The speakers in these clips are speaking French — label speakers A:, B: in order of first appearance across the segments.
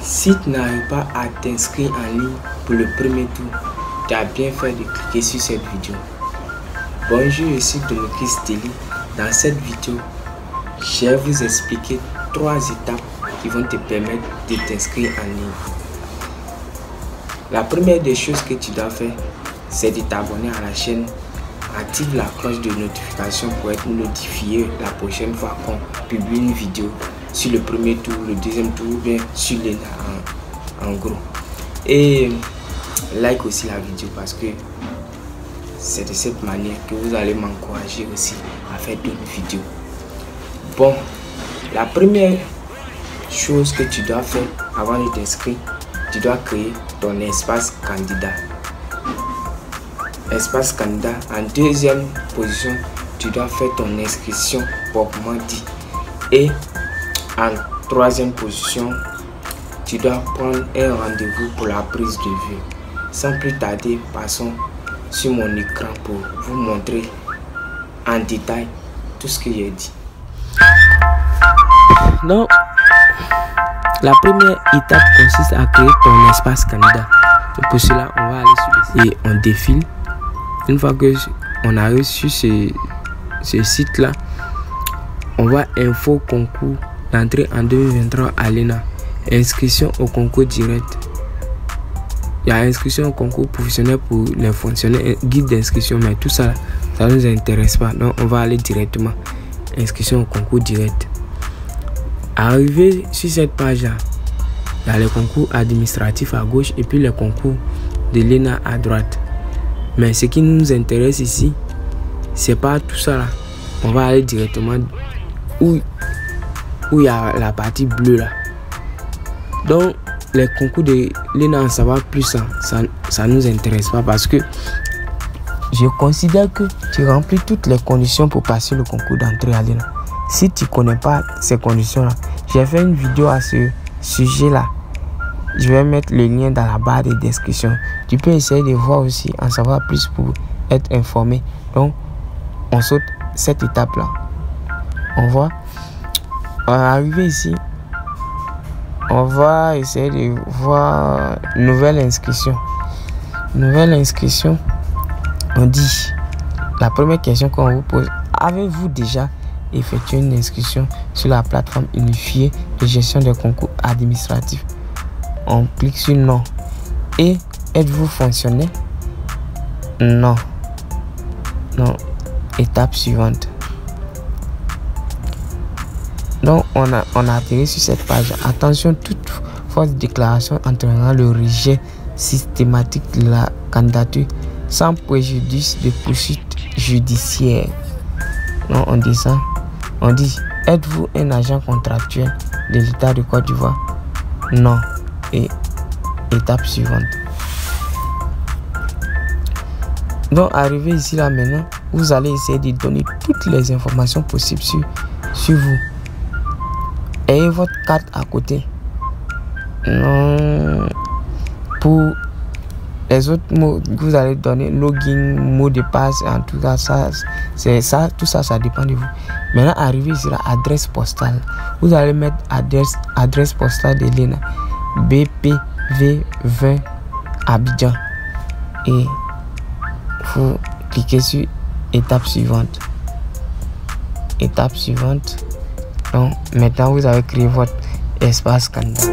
A: Si tu n'arrives pas à t'inscrire en ligne pour le premier tour, tu as bien fait de cliquer sur cette vidéo. Bonjour, je suis Domokris Daily. Dans cette vidéo, je vais vous expliquer 3 étapes qui vont te permettre de t'inscrire en ligne. La première des choses que tu dois faire, c'est de t'abonner à la chaîne. Active la cloche de notification pour être notifié la prochaine fois qu'on publie une vidéo sur le premier tour, le deuxième tour ou bien sur l'ENA en gros. Et like aussi la vidéo parce que c'est de cette manière que vous allez m'encourager aussi à faire d'autres vidéos. Bon, la première chose que tu dois faire avant de t'inscrire, tu dois créer ton espace candidat. Espace candidat. En deuxième position, tu dois faire ton inscription proprement dit. Et en troisième position, tu dois prendre un rendez-vous pour la prise de vue. Sans plus tarder, passons sur mon écran pour vous montrer en détail tout ce que j'ai dit. Donc, la première étape consiste à créer ton espace candidat. Et pour cela, on va aller sur le site et on défile. Une fois que on arrive sur ce site-là, on voit info concours d'entrée en 2023 à l'ENA. Inscription au concours direct. Il y a inscription au concours professionnel pour les fonctionnaires, guide d'inscription, mais tout ça, ça ne nous intéresse pas. Donc, on va aller directement. Inscription au concours direct. Arrivé sur cette page-là, il y a les concours administratifs à gauche et puis les concours de l'ENA à droite. Mais ce qui nous intéresse ici, c'est pas tout ça là. On va aller directement où il y a la partie bleue là. Donc les concours de l'ENA en savoir plus, ça nous intéresse pas parce que je considère que tu remplis toutes les conditions pour passer le concours d'entrée à l'ENA. Si tu connais pas ces conditions là, j'ai fait une vidéo à ce sujet là. Je vais mettre le lien dans la barre de description. Tu peux essayer de voir aussi, en savoir plus pour être informé. Donc, on saute cette étape-là. On va arriver ici. On va essayer de voir nouvelle inscription. Nouvelle inscription. On dit, la première question qu'on vous pose, avez-vous déjà effectué une inscription sur la plateforme unifiée de gestion des concours administratifs? On clique sur non. Et êtes-vous fonctionnaire? Non. Non. Étape suivante. Donc on a atterri sur cette page. Attention, toute fausse déclaration entraînera le rejet systématique de la candidature sans préjudice de poursuite judiciaire. Donc on descend. On dit, êtes-vous un agent contractuel de l'État de Côte d'Ivoire? Non. Et étape suivante. Donc arrivé ici là maintenant, vous allez essayer de donner toutes les informations possibles sur vous. Ayez votre carte à côté. Non. Pour les autres mots que vous allez donner, login, mot de passe, en tout cas tout ça dépend de vous. Maintenant arrivé ici là, adresse postale. Vous allez mettre adresse postale de l'ENA. BPV 20 Abidjan et vous cliquez sur étape suivante. Étape suivante. Donc maintenant vous avez créé votre espace candidat.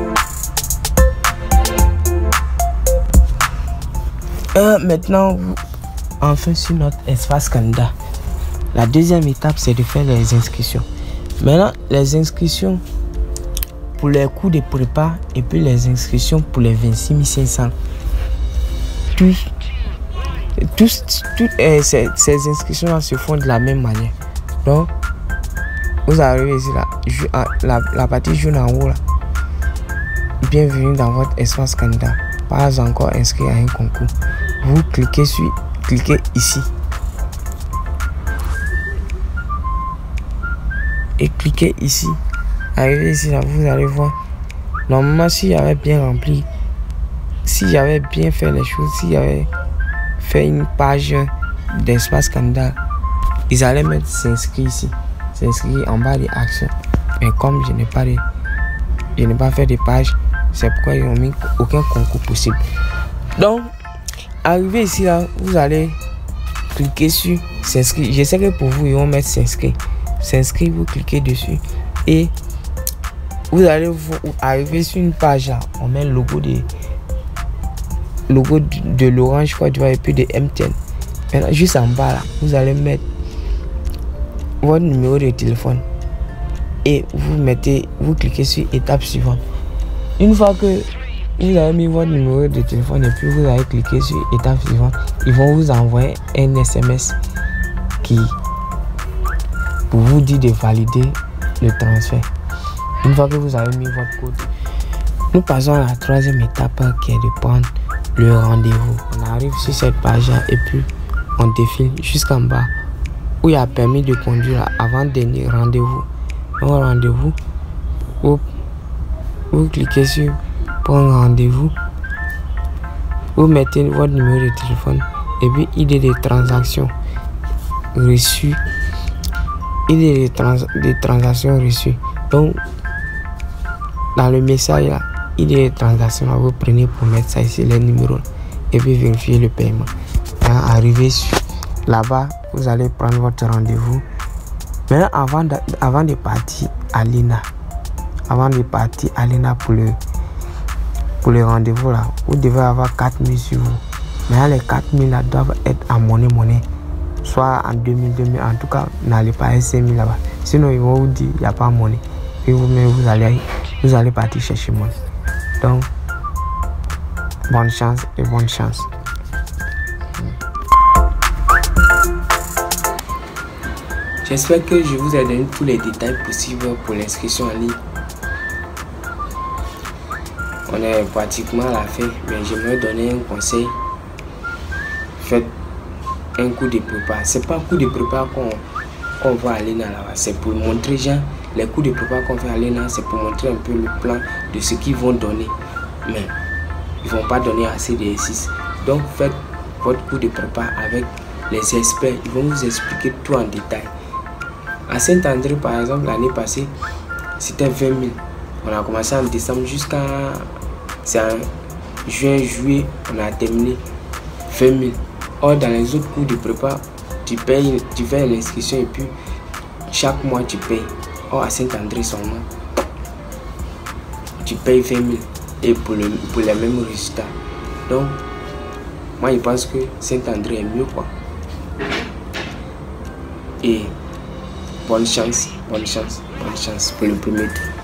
A: Maintenant enfin sur notre espace candidat, la deuxième étape c'est de faire les inscriptions. Maintenant les inscriptions pour les cours de prépa et puis les inscriptions pour les 26 500. Ces inscriptions-là se font de la même manière. Donc, vous arrivez ici, là, la partie jaune en haut, là. Bienvenue dans votre espace candidat. Pas encore inscrit à un concours. Vous cliquez ici. Et cliquez ici. Arrivé ici là, vous allez voir. Normalement, si j'avais bien rempli, si j'avais bien fait les choses, si j'avais fait une page d'espace candidat, ils allaient mettre s'inscrire ici, s'inscrire en bas des actions. Mais comme je n'ai pas de je n'ai pas fait de page. C'est pourquoi ils n'ont mis aucun concours possible. Donc, arrivé ici, là, vous allez cliquer sur s'inscrire. Je sais que pour vous, ils vont mettre s'inscrire. S'inscrire, vous cliquez dessus et vous allez arriver sur une page là. On met le logo de l'Orange Côte d'Ivoire et puis de MTN. Maintenant, juste en bas là, vous allez mettre votre numéro de téléphone et vous cliquez sur étape suivante. Une fois que vous avez mis votre numéro de téléphone et puis vous allez cliquer sur étape suivante, ils vont vous envoyer un SMS pour vous dire de valider le transfert. Une fois que vous avez mis votre code, nous passons à la troisième étape qui est de prendre le rendez-vous. On arrive sur cette page et puis on défile jusqu'en bas où il y a permis de conduire avant-dernier rendez-vous. Donc rendez-vous, vous cliquez sur prendre rendez-vous, vous mettez votre numéro de téléphone et puis ID de transaction reçue, ID de transaction reçue. Donc dans le message là, ID de transaction, vous prenez pour mettre ça ici, les numéros, et puis vérifier le paiement. Arrivé là-bas, vous allez prendre votre rendez-vous. Maintenant, avant de partir à l'ENA, pour le rendez-vous là, vous devez avoir 4000 sur vous. Maintenant, les 4000 là doivent être en monnaie, soit en 2000, en tout cas, n'allez pas à 5000 là-bas. Sinon, ils vont vous dire il n'y a pas de monnaie. Et vous-même, vous allez partir chercher monnaie. Donc, bonne chance et bonne chance. J'espère que je vous ai donné tous les détails possibles pour l'inscription en ligne. On est pratiquement à la fin, mais j'aimerais donner un conseil. Faites un coup de prépa. C'est pas un coup de prépa qu'on va aller là-bas. C'est pour montrer, genre, les coups de prépa qu'on fait aller là, c'est pour montrer un peu le plan de ce qu'ils vont donner. Mais ils vont pas donner assez d'exercices. Donc faites votre coup de prépa avec les experts. Ils vont vous expliquer tout en détail. À Saint-André, par exemple, l'année passée, c'était 20 000. On a commencé en décembre jusqu'à juin, juillet, on a terminé 20 000. Or, dans les autres cours de prépa, tu fais l'inscription et puis chaque mois tu payes. Or, à Saint-André seulement, tu payes 20 000 et pour les mêmes résultats. Donc, moi je pense que Saint-André est mieux quoi. Et bonne chance pour le premier tour.